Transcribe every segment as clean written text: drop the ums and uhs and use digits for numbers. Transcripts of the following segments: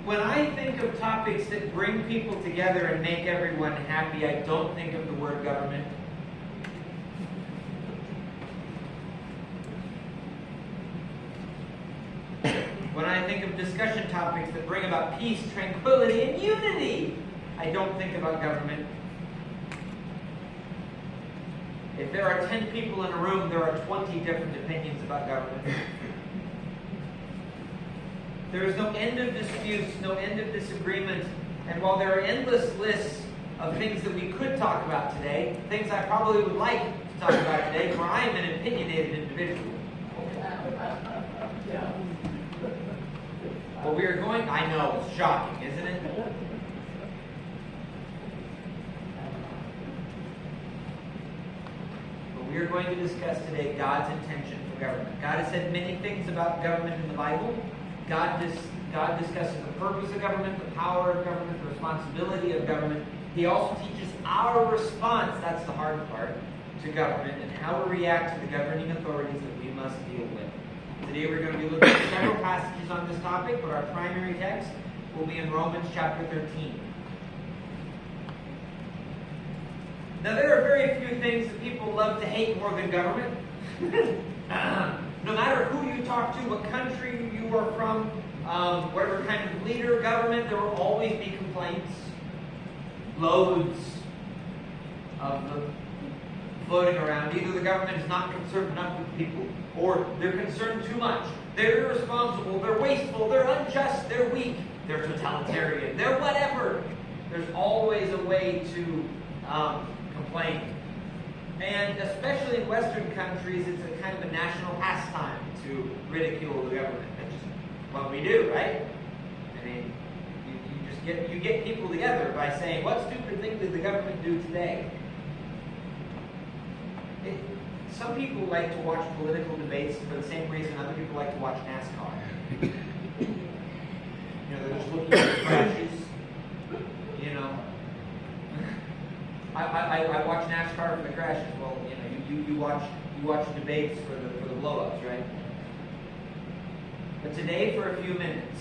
When I think of topics that bring people together and make everyone happy, I don't think of the word government. When I think of discussion topics that bring about peace, tranquility, and unity, I don't think about government. If there are 10 people in a room, there are 20 different opinions about government. There is no end of disputes, no end of disagreement. And while there are endless lists of things that we could talk about today, things I probably would like to talk about today, for I am an opinionated individual. But we are going, I know, it's shocking, isn't it? But we are going to discuss today God's intention for government. God has said many things about government in the Bible. God discusses the purpose of government, the power of government, the responsibility of government. He also teaches our response, that's the hard part, to government and how we react to the governing authorities that we must deal with. Today we're going to be looking at several passages on this topic, but our primary text will be in Romans chapter 13. Now there are very few things that people love to hate more than government. No matter who you talk to, what country you are from, whatever kind of leader, government, there will always be complaints. Loads of them floating around. Either the government is not concerned enough with people, or they're concerned too much. They're irresponsible, they're wasteful, they're unjust, they're weak, they're totalitarian, they're whatever. There's always a way to complain. And especially in Western countries, it's a kind of a national pastime to ridicule the government. That's just what we do, right? I mean, you get people together by saying, what stupid thing did the government do today? Some people like to watch political debates for the same reason other people like to watch NASCAR. They're just looking at the crashes. I watch NASCAR for the crashes. Well, you watch debates for the blow-ups, right? But today, for a few minutes,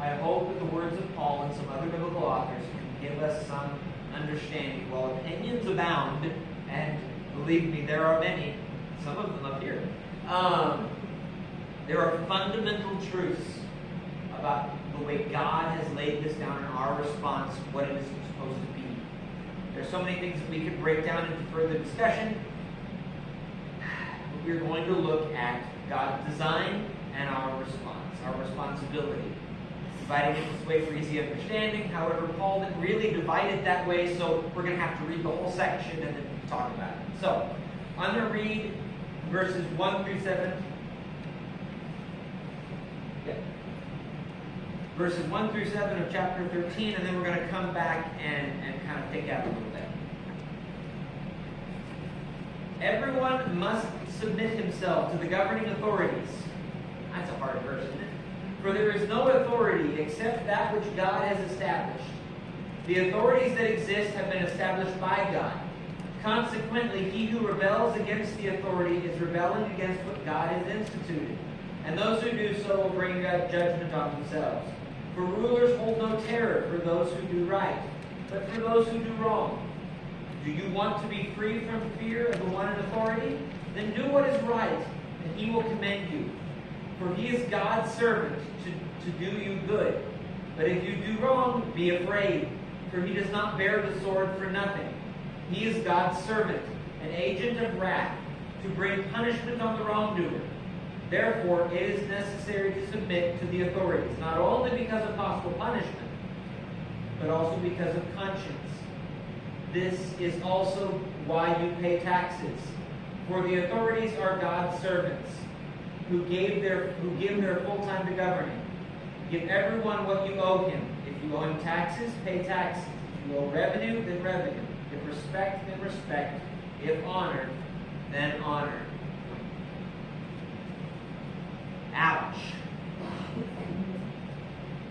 I hope that the words of Paul and some other biblical authors can give us some understanding. While opinions abound, and believe me, there are many, some of them up here, there are fundamental truths about the way God has laid this down in our response, what it is supposed to be. There's so many things that we could break down into further discussion. But we're going to look at God's design and our response, our responsibility. Dividing it this way for easy understanding. However, Paul didn't really divide it that way, so we're going to have to read the whole section and then talk about it. So, I'm going to read verses 1 through 7. Yeah. Verses 1 through 7 of chapter 13, and then we're going to come back and kind of pick out a little bit. Everyone must submit himself to the governing authorities. That's a hard verse, isn't it? For there is no authority except that which God has established. The authorities that exist have been established by God. Consequently, he who rebels against the authority is rebelling against what God has instituted. And those who do so will bring about judgment on themselves. For rulers hold no terror for those who do right, but for those who do wrong. Do you want to be free from fear of the one in authority? Then do what is right, and he will commend you. For he is God's servant to do you good. But if you do wrong, be afraid, for he does not bear the sword for nothing. He is God's servant, an agent of wrath, to bring punishment on the wrongdoer. Therefore, it is necessary to submit to the authorities, not only because of possible punishment, but also because of conscience. This is also why you pay taxes. For the authorities are God's servants, who give their full time to governing. Give everyone what you owe him. If you owe him taxes, pay taxes. If you owe revenue, then revenue. If respect, then respect. If honor, then honor. Ouch.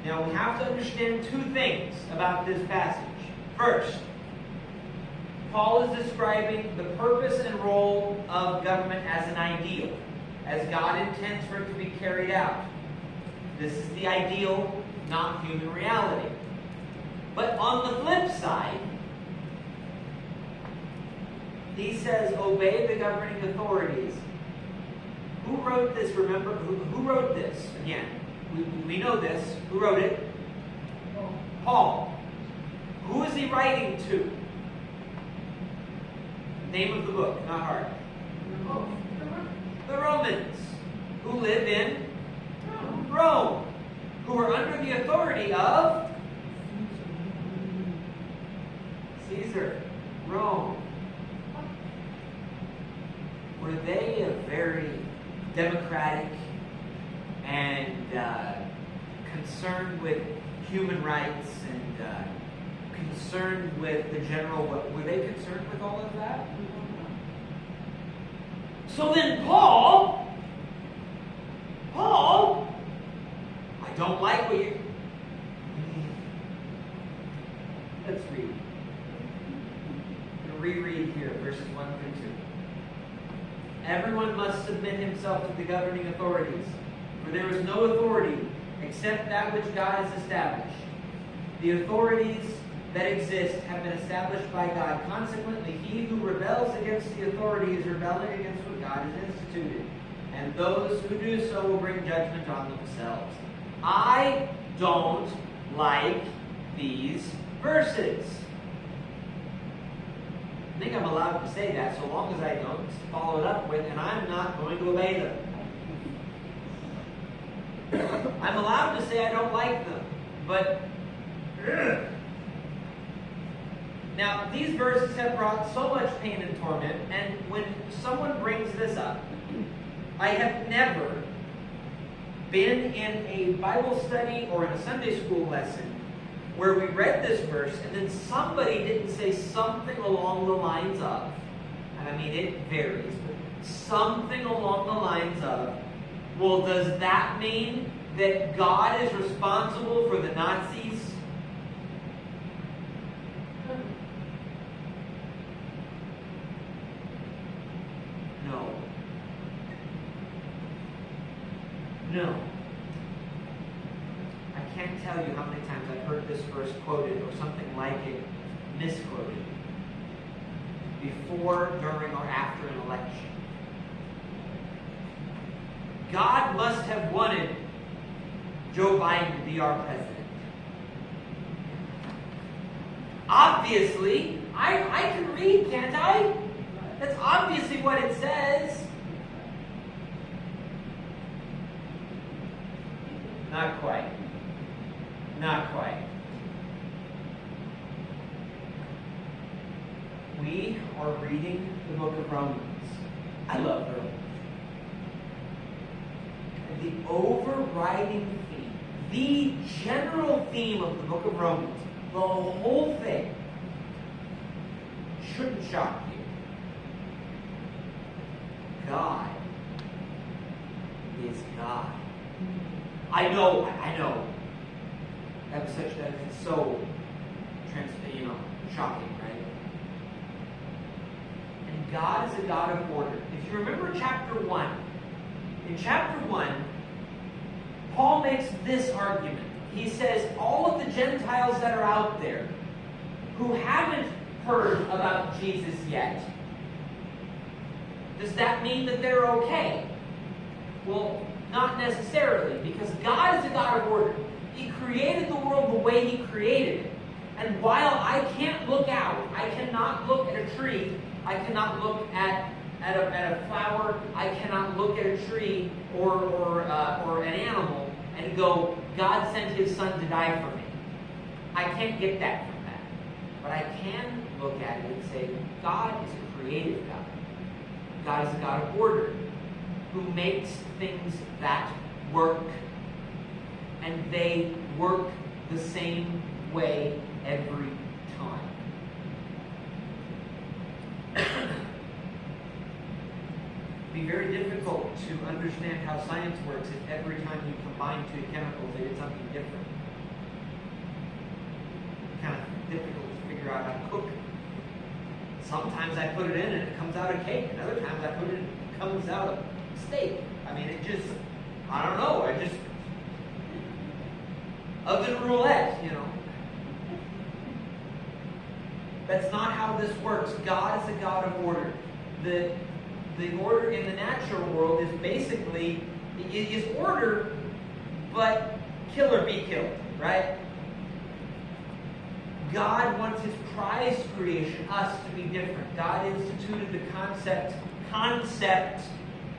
Now we have to understand two things about this passage. First, Paul is describing the purpose and role of government as an ideal, as God intends for it to be carried out. This is the ideal not human reality. But on the flip side, he says, obey the governing authorities. Who wrote this? Remember, who wrote this? Again, we know this. Who wrote it? Paul. Who is he writing to? Name of the book, not hard. The Romans, who live in Rome, who are under the authority of Caesar. Rome. Were they a very democratic and concerned with human rights and concerned with the general? Were they concerned with all of that? So then Paul, I don't like what you. Let's read. I'm going to reread here, verses 1 through 2. Everyone must submit himself to the governing authorities, for there is no authority except that which God has established. The authorities that exist have been established by God. Consequently, he who rebels against the authority is rebelling against what God has instituted, and those who do so will bring judgment on themselves. I don't like these verses. I think I'm allowed to say that so long as I don't follow it up with, and I'm not going to obey them. I'm allowed to say I don't like them, but now these verses have brought so much pain and torment, and when someone brings this up, I have never been in a Bible study or in a Sunday school lesson where we read this verse and then somebody didn't say something along the lines of, and I mean it varies, but something along the lines of, well, does that mean that God is responsible for the Nazis? No. No. I can't tell you how many times I've heard this verse quoted or something like it misquoted before, during, or after an election. God must have wanted Joe Biden to be our president. Obviously, I can read, can't I? That's obviously what it says. Not quite. Not quite. We are reading the book of Romans. I love Romans. And the overriding theme, the general theme of the book of Romans, the whole thing, shouldn't shock you. God is God. I know. That's so shocking, right? And God is a God of order. If you remember chapter 1, in chapter 1, Paul makes this argument. He says, all of the Gentiles that are out there who haven't heard about Jesus yet, does that mean that they're okay? Well, not necessarily, because God is a God of order. He created the world the way He created it. And while I can't look out, I cannot look at a tree, I cannot look at a flower, I cannot look at a tree or an animal and go, God sent His Son to die for me. I can't get that from that. But I can look at it and say, God is a creative God. God is a God of order, who makes things that work, and they work the same way every time. It'd be very difficult to understand how science works if every time you combine two chemicals they did something different. Kind of difficult to figure out how to cook. Sometimes I put it in and it comes out a cake, and other times I put it in and it comes out a steak. I mean, I don't know. Other than roulette, That's not how this works. God is a God of order. The order in the natural world is basically, is order, but kill or be killed, right? God wants his prized creation, us, to be different. God instituted the concept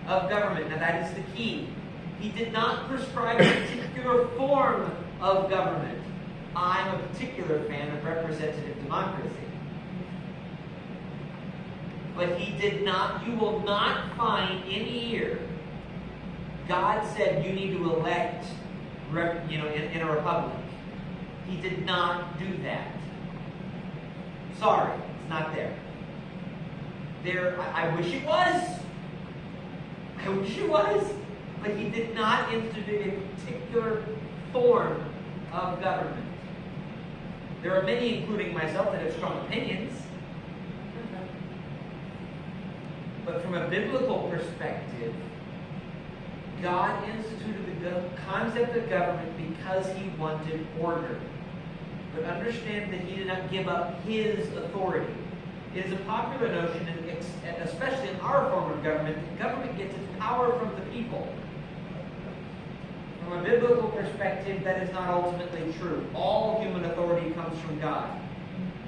of government. Now that is the key. He did not prescribe a particular form of government. I'm a particular fan of representative democracy. But he did not, you will not find any year God said you need to elect, in a republic. He did not do that. Sorry, it's not there. I wish it was. I wish it was. But he did not institute a particular form of government. There are many, including myself, that have strong opinions. But from a biblical perspective, God instituted the concept of government because he wanted order. But understand that he did not give up his authority. It is a popular notion, especially in our form of government, that government gets its power from the people. From a biblical perspective, that is not ultimately true. All human authority comes from God.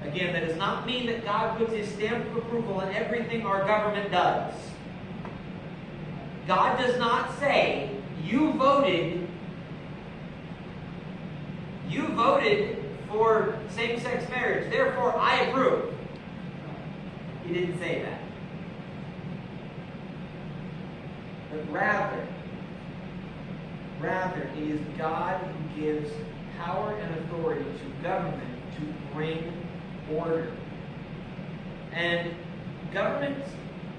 Again, that does not mean that God puts his stamp of approval on everything our government does. God does not say, you voted for same-sex marriage, therefore I approve. He didn't say that. But rather, it is God who gives power and authority to government to bring order. And government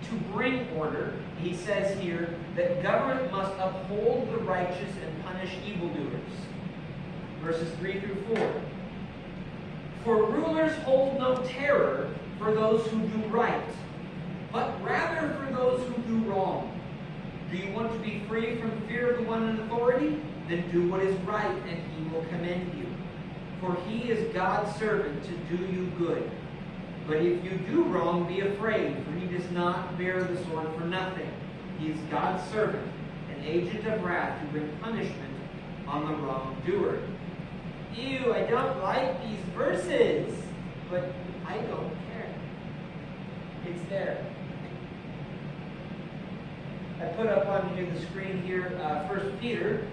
to bring order, he says here, that government must uphold the righteous and punish evildoers. Verses 3 through 4. For rulers hold no terror for those who do right, but rather for those who do wrong. Do you want to be free from fear of the one in authority? Then do what is right, and he will commend you. For he is God's servant to do you good. But if you do wrong, be afraid, for he does not bear the sword for nothing. He is God's servant, an agent of wrath to bring punishment on the wrongdoer. Ew, I don't like these verses, but I don't care. It's there. I put up on the screen here 1 Peter.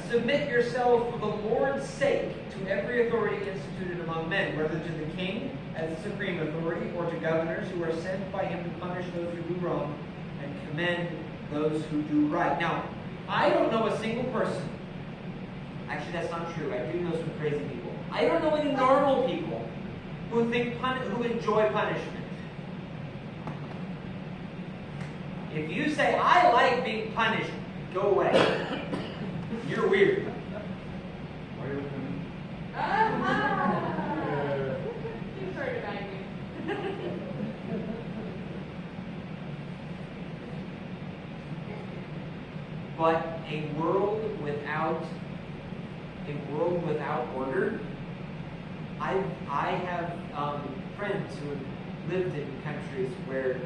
Submit yourself for the Lord's sake to every authority instituted among men, whether to the king as the supreme authority, or to governors who are sent by him to punish those who do wrong and commend those who do right. Now, I don't know a single person. Actually, that's not true. I do know some crazy people. I don't know any normal people who enjoy punishment. If you say, I like being punished, go away. You're weird. Why are you looking You've heard about me. But a world without order. I have friends who have lived in countries where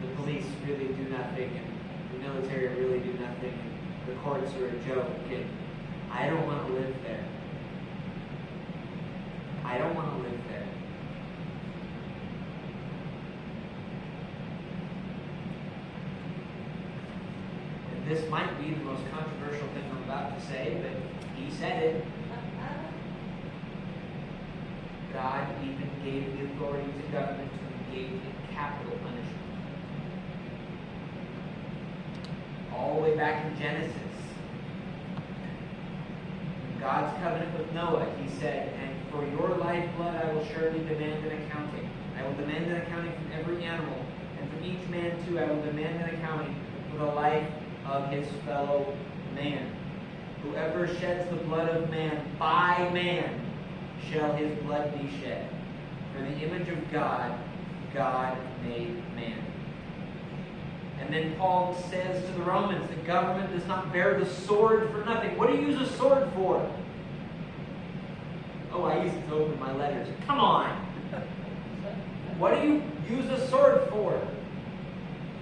the police really do nothing and the military really do nothing and the courts are a joke, and I don't want to live there. I don't want to live there. And this might be the most controversial thing I'm about to say, but he said it. God even gave the authority to government to engage in capital punishment. All the way back in Genesis. In God's covenant with Noah, he said, and for your lifeblood I will surely demand an accounting. I will demand an accounting from every animal, and from each man too I will demand an accounting for the life of his fellow man. Whoever sheds the blood of man, by man shall his blood be shed. For the image of God, God made man. And then Paul says to the Romans, the government does not bear the sword for nothing. What do you use a sword for? Oh, I use it to open my letters. Come on! What do you use a sword for?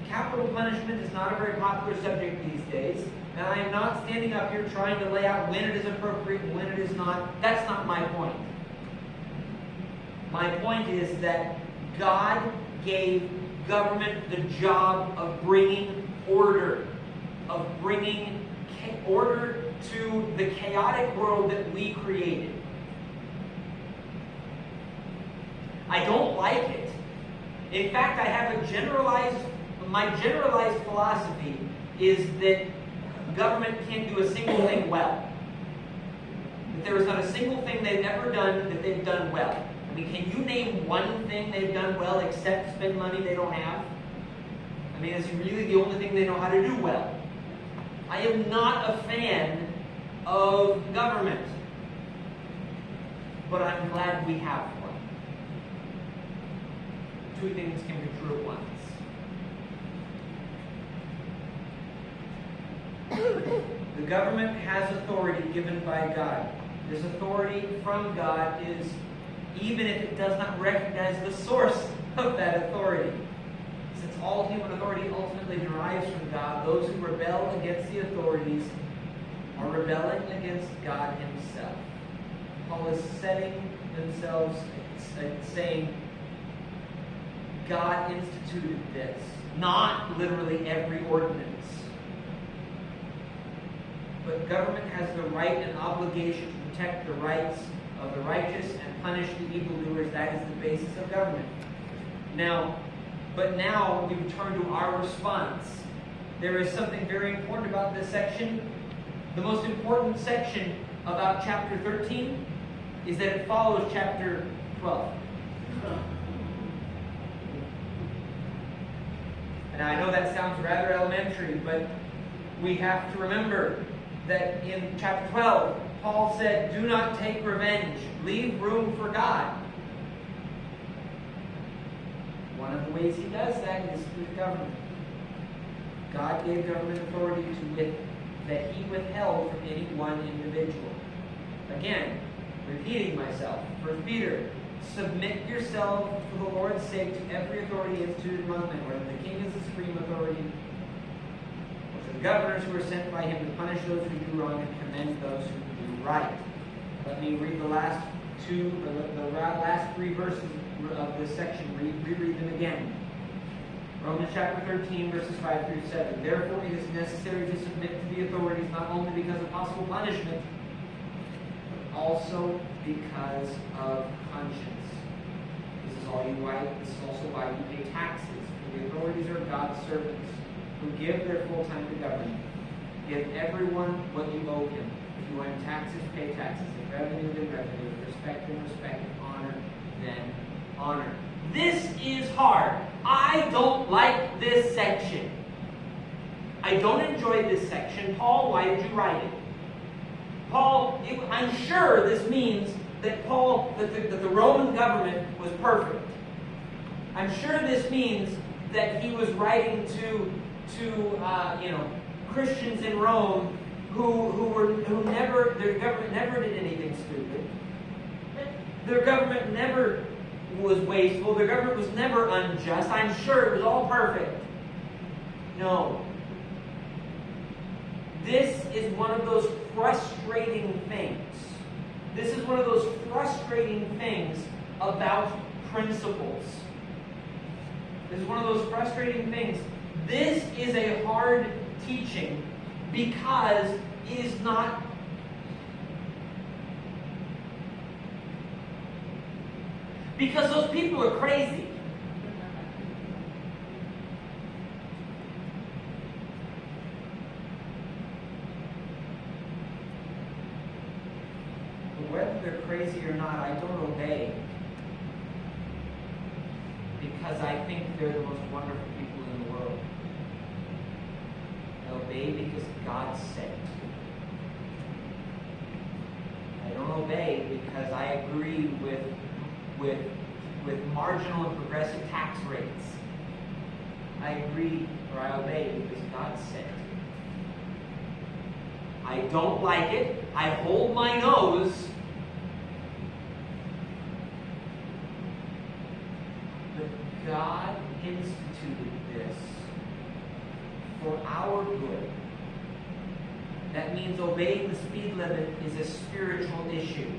Capital punishment is not a very popular subject these days, and I am not standing up here trying to lay out when it is appropriate and when it is not. That's not my point. My point is that God gave government the job of bringing order, of bringing order to the chaotic world that we created. I don't like it. In fact, I have my generalized philosophy is that government can't do a single thing well. That there is not a single thing they've ever done that they've done well. I mean, can you name one thing they've done well except spend money they don't have? I mean, is it really the only thing they know how to do well? I am not a fan of government, but I'm glad we have one. Two things can be true at once. The government has authority given by God. This authority from God is, even if it does not recognize the source of that authority. Since all human authority ultimately derives from God, those who rebel against the authorities are rebelling against God Himself. Paul is setting themselves, saying, God instituted this, not literally every ordinance. But government has the right and obligation to protect the rights of the righteous and punish the evildoers. That is the basis of government. Now, we return to our response. There is something very important about this section. The most important section about chapter 13 is that it follows chapter 12. And I know that sounds rather elementary, but we have to remember that in chapter 12, Paul said, do not take revenge. Leave room for God. One of the ways he does that is with government. God gave government authority that he withheld from any one individual. Again, repeating myself, 1 Peter, submit yourself for the Lord's sake to every authority instituted among men, whether the king is the supreme authority, or to the governors who are sent by him to punish those who do wrong and commend those who do right. Let me read the last three verses of this section. Reread them again. Romans chapter 13, verses 5 through 7. Therefore, it is necessary to submit to the authorities, not only because of possible punishment, but also because of conscience. This is also why you pay taxes. For the authorities are God's servants who give their full time to government. Give everyone what you owe him. If you owe taxes, pay taxes. If revenue, then revenue. If respect, then respect. If honor, then honor. This is hard. I don't like this section. I don't enjoy this section. Paul, why did you write it? Paul, I'm sure this means that that the Roman government was perfect. I'm sure this means that he was writing to Christians in Rome their government never did anything stupid. Their government never was wasteful. Their government was never unjust. I'm sure it was all perfect. No. This is one of those frustrating things. This is one of those frustrating things about principles. This is one of those frustrating things. This is a hard teaching because it is not. Because those people are crazy. But whether they're crazy or not, I don't obey. Because I think they're the most wonderful people in the world. I obey because God said it. I don't obey because I agree with marginal and progressive tax rates. I agree, or I obey because God said it. I don't like it. I hold my nose. God instituted this for our good. That means obeying the speed limit is a spiritual issue.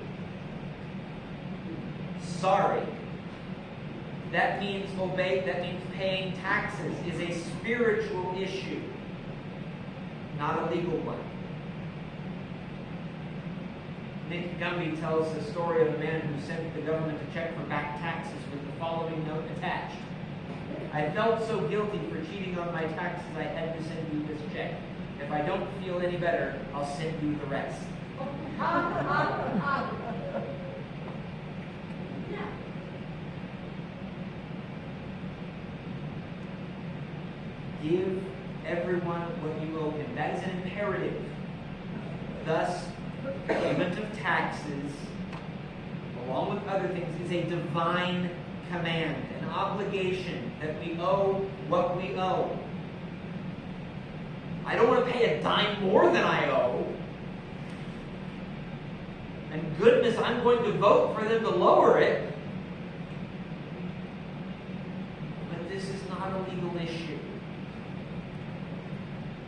Sorry. That means paying taxes is a spiritual issue, not a legal one. Nick Gumby tells the story of a man who sent the government a check for back taxes with the following note attached. I felt so guilty for cheating on my taxes I had to send you this check. If I don't feel any better, I'll send you the rest. Give everyone what you owe him. That is an imperative. Thus, payment of taxes, along with other things, is a divine command, an obligation that we owe what we owe. I don't want to pay a dime more than I owe. And goodness, I'm going to vote for them to lower it. But this is not a legal issue.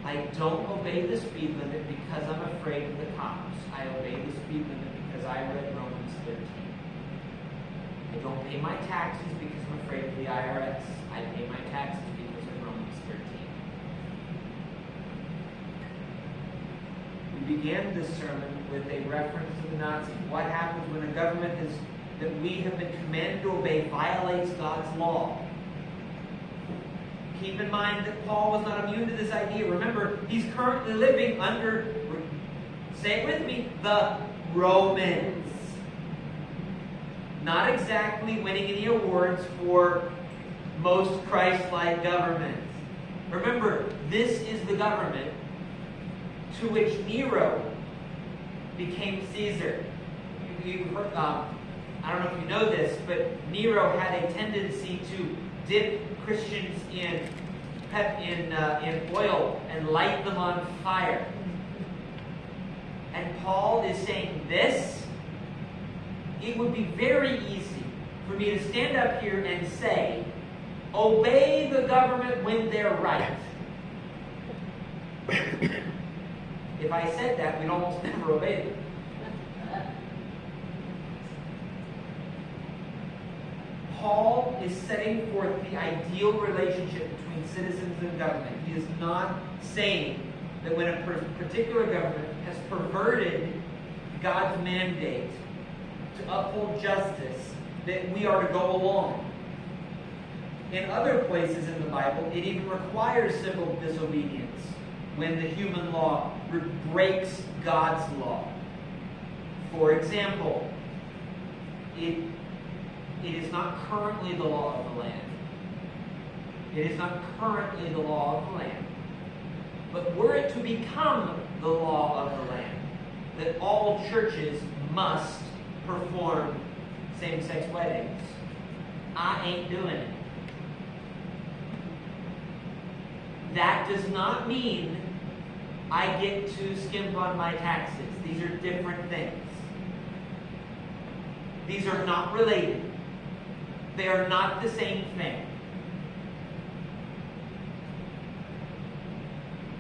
I don't obey the speed limit because I'm afraid of the cops. I obey the speed limit because I read Romans 13. I don't pay my taxes because I'm afraid of the IRS. I pay my taxes because of Romans 13. We began this sermon with a reference to the Nazis. What happens when a government that we have been commanded to obey violates God's law? Keep in mind that Paul was not immune to this idea. Remember, he's currently living under, say it with me, the Romans. Not exactly winning any awards for most Christ-like government. Remember, this is the government to which Nero became Caesar. I don't know if you know this, but Nero had a tendency to dip Christians in oil and light them on fire. And Paul is saying this. It would be very easy for me to stand up here and say, obey the government when they're right. If I said that, we'd almost never obey them. Paul is setting forth the ideal relationship between citizens and government. He is not saying that when a particular government has perverted God's mandate to uphold justice, that we are to go along. In other places in the Bible, it even requires civil disobedience when the human law breaks God's law. For example, it is not currently the law of the land. It is not currently the law of the land. But were it to become the law of the land, that all churches must perform same-sex weddings, I ain't doing it. That does not mean I get to skimp on my taxes. These are different things. These are not related. They are not the same thing.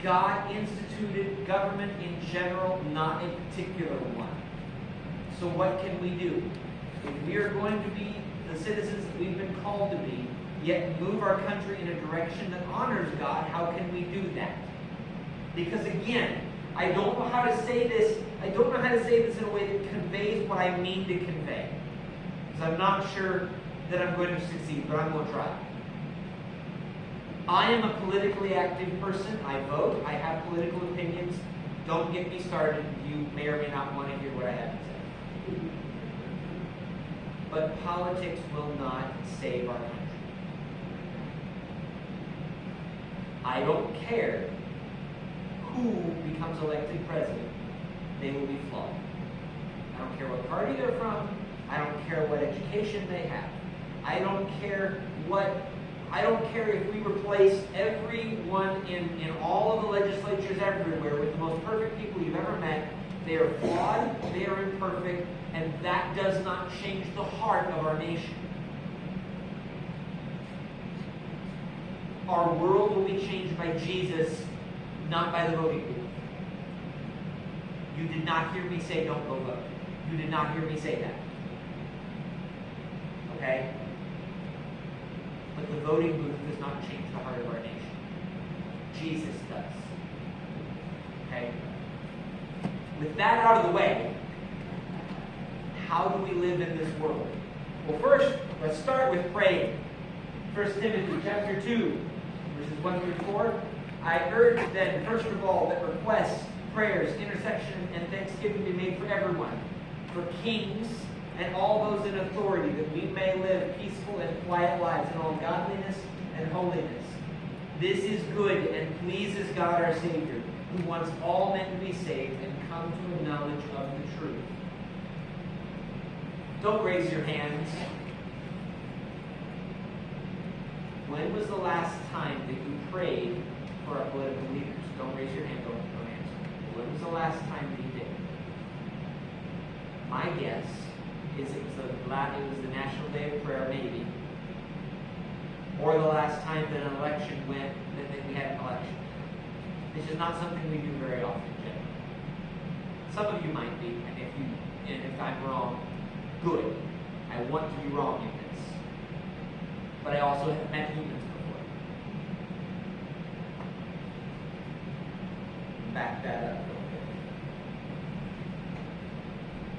God instituted government in general, not a particular one. So what can we do? If we are going to be the citizens that we've been called to be, yet move our country in a direction that honors God, how can we do that? Because again, I don't know how to say this. I don't know how to say this in a way that conveys what I mean to convey. Because I'm not sure that I'm going to succeed, but I'm going to try. I am a politically active person. I vote. I have political opinions. Don't get me started. You may or may not want to hear what I have to say. But politics will not save our country. I don't care who becomes elected president. They will be flawed. I don't care what party they're from. I don't care what education they have. I don't care if we replace everyone in all of the legislatures everywhere with the most perfect people you've ever met. They are flawed, they are imperfect, and that does not change the heart of our nation. our world will be changed by Jesus, not by the voting booth. You did not hear me say don't go vote. You did not hear me say that. Okay? But the voting booth does not change the heart of our nation. Jesus does. Okay? With that out of the way, how do we live in this world? Well, first, let's start with praying. 1 Timothy chapter 2, verses 1 through 4. I urge then, first of all, that requests, prayers, intercession, and thanksgiving be made for everyone, for kings and all those in authority, that we may live peaceful and quiet lives in all godliness and holiness. This is good and pleases God our Savior, who wants all men to be saved and come to a knowledge of the truth. Don't raise your hands. When was the last time that you prayed for our political leaders? Don't raise your hand, don't answer. When was the last time that you did? My guess is it was the National Day of Prayer, maybe. Or the last time that an election went, that we had an election. This is not something we do very often, generally. Some of you might be, and if I'm wrong, good. I want to be wrong in this. But I also have met humans before. Back that up a little bit.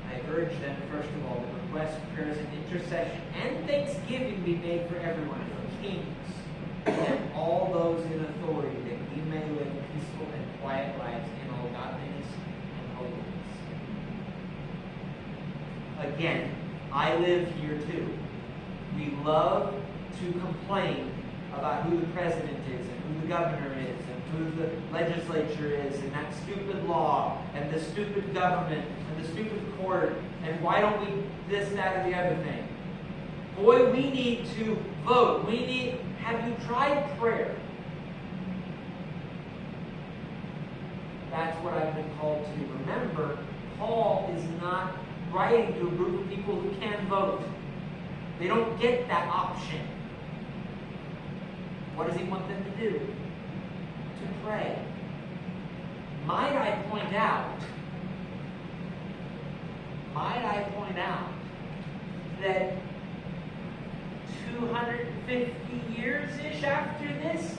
I urge them, first of all, that requests, prayers, and intercession and thanksgiving be made for everyone, for kings and all those in authority, that we may live peaceful and quiet lives in all godliness and holiness. Again, I live here too. We love to complain about who the president is and who the governor is and who the legislature is and that stupid law and the stupid government and the stupid court and why don't we this, that, or the other thing. Boy, we need to vote. Have you tried prayer? That's what I've been called to. Remember, Paul is not writing to a group of people who can vote. They don't get that option. What does he want them to do? To pray. Might I point out that 250 years-ish after this,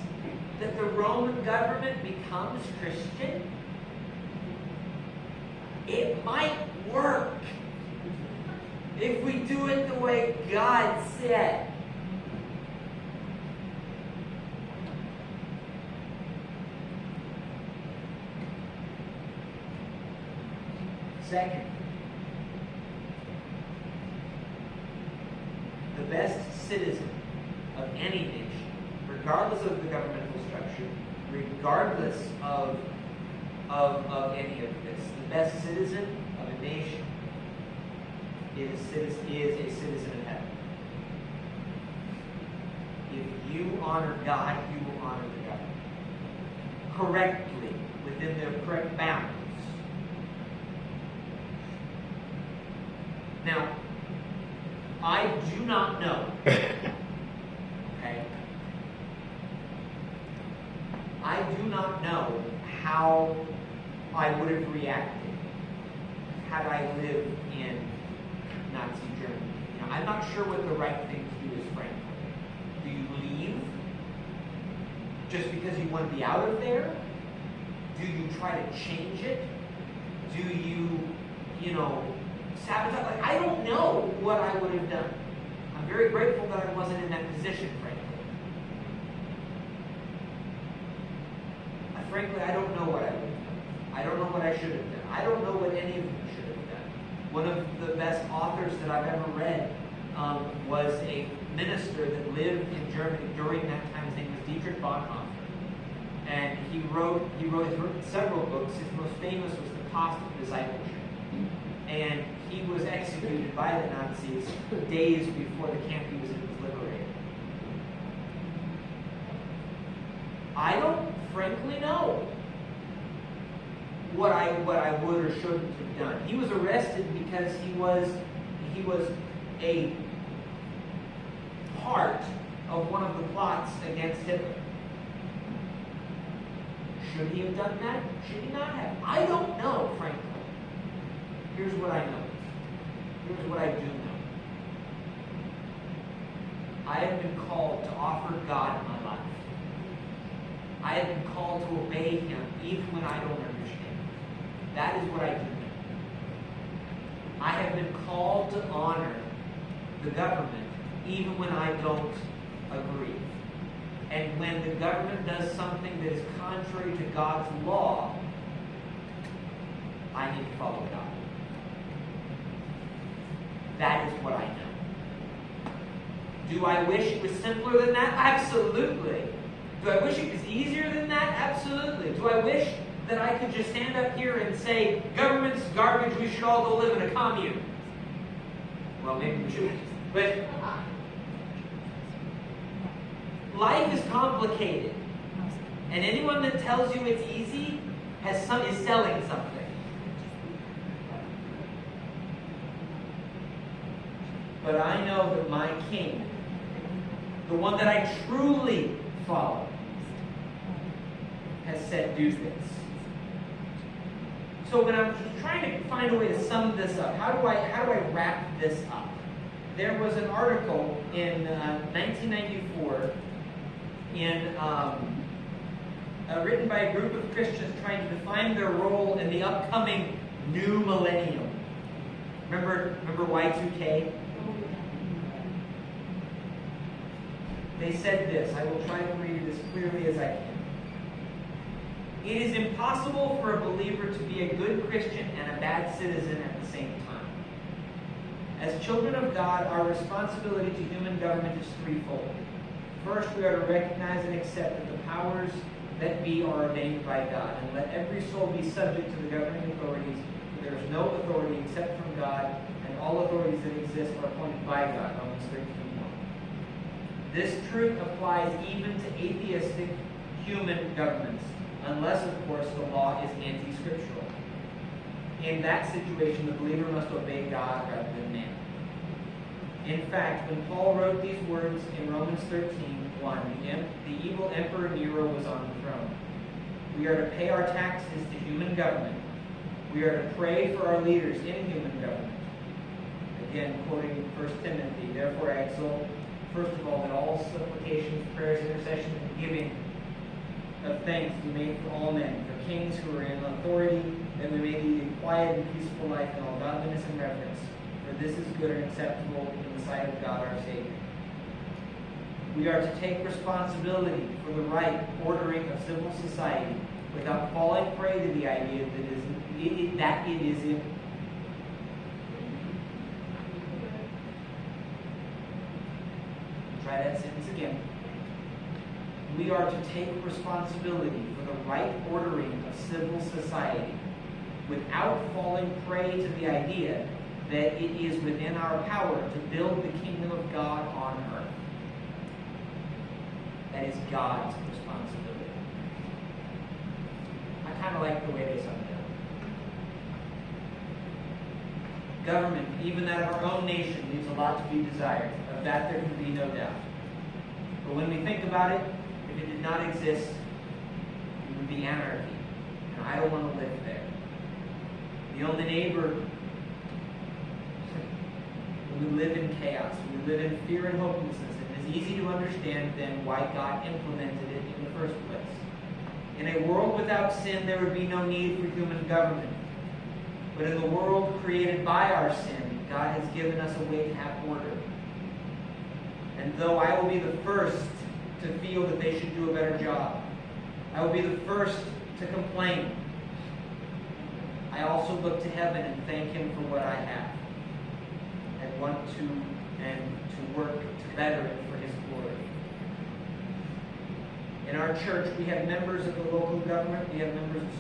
that the Roman government becomes Christian? It might work if we do it the way God said. Second, the best citizen of any nation, regardless of the governmental structure, regardless of any of this, the best citizen of a nation is a citizen of heaven. If you honor God, you will honor the government correctly, within their correct bounds. Now, I do not know, okay? I do not know how I would have reacted had I lived in Nazi Germany. You know, I'm not sure what the right thing to do is, frankly. Do you leave just because you want to be out of there? Do you try to change it? Do you sabotage? Like, I don't know what I would have done. I'm very grateful that I wasn't in that position, frankly. Frankly, I don't know what I would have done. I don't know what I should have done. I don't know what any of them should have done. One of the best authors that I've ever read was a minister that lived in Germany during that time. His name was Dietrich Bonhoeffer. And he wrote several books. His most famous was The Cost of Discipleship. And he was executed by the Nazis days before the camp he was in was liberated. I don't frankly know what I would or shouldn't have done. He was arrested because he was a part of one of the plots against Hitler. Should he have done that? Should he not have? I don't know, frankly. Here's what I know. Here's what I do know. I have been called to offer God my life. I have been called to obey Him even when I don't understand. That is what I do know. I have been called to honor the government even when I don't agree. And when the government does something that is contrary to God's law, I need to follow God. That is what I know. Do I wish it was simpler than that? Absolutely. Do I wish it was easier than that? Absolutely. Do I wish that I could just stand up here and say, government's garbage, we should all go live in a commune? Well, maybe we should. But life is complicated. And anyone that tells you it's easy is selling something. But I know that my King, the one that I truly follow, has said, do this. So when I'm trying to find a way to sum this up, how do I wrap this up? There was an article in 1994 written by a group of Christians trying to define their role in the upcoming new millennium. Remember Y2K? They said this. I will try to read it as clearly as I can. It is impossible for a believer to be a good Christian and a bad citizen at the same time. As children of God, our responsibility to human government is threefold. First, we are to recognize and accept that the powers that be are ordained by God, and let every soul be subject to the governing authorities, for there is no authority except from God, and all authorities that exist are appointed by God. Romans 13:1. This truth applies even to atheistic human governments, unless, of course, the law is anti-scriptural. In that situation, the believer must obey God rather than man. In fact, when Paul wrote these words in Romans 13:1, the evil Emperor Nero was on the throne. We are to pay our taxes to human government. We are to pray for our leaders in human government. Again, quoting 1 Timothy, therefore I exhort, first of all, that all supplications, prayers, intercessions, and giving of thanks be made for all men, for kings who are in authority, that we may lead a quiet and peaceful life in all godliness and reverence. For this is good and acceptable in the sight of God our Savior. We are to take responsibility for the right ordering of civil society without falling prey to the idea that it is in. Try that sentence again. We are to take responsibility for the right ordering of civil society without falling prey to the idea that it is within our power to build the kingdom of God on earth. That is God's responsibility. I kind of like the way they summed it up. Government, even that of our own nation, leaves a lot to be desired. Of that there can be no doubt. But when we think about it, if it did not exist, it would be anarchy. And I don't want to live there. The only neighbor, we live in chaos. We live in fear and hopelessness. And it's easy to understand then why God implemented it in the first place. In a world without sin, there would be no need for human government. But in the world created by our sin, God has given us a way to have order. And though I will be the first to feel that they should do a better job, I will be the first to complain, I also look to heaven and thank Him for what I have, and want to work to better it for His glory. In our church, we have members of the local government, we have members of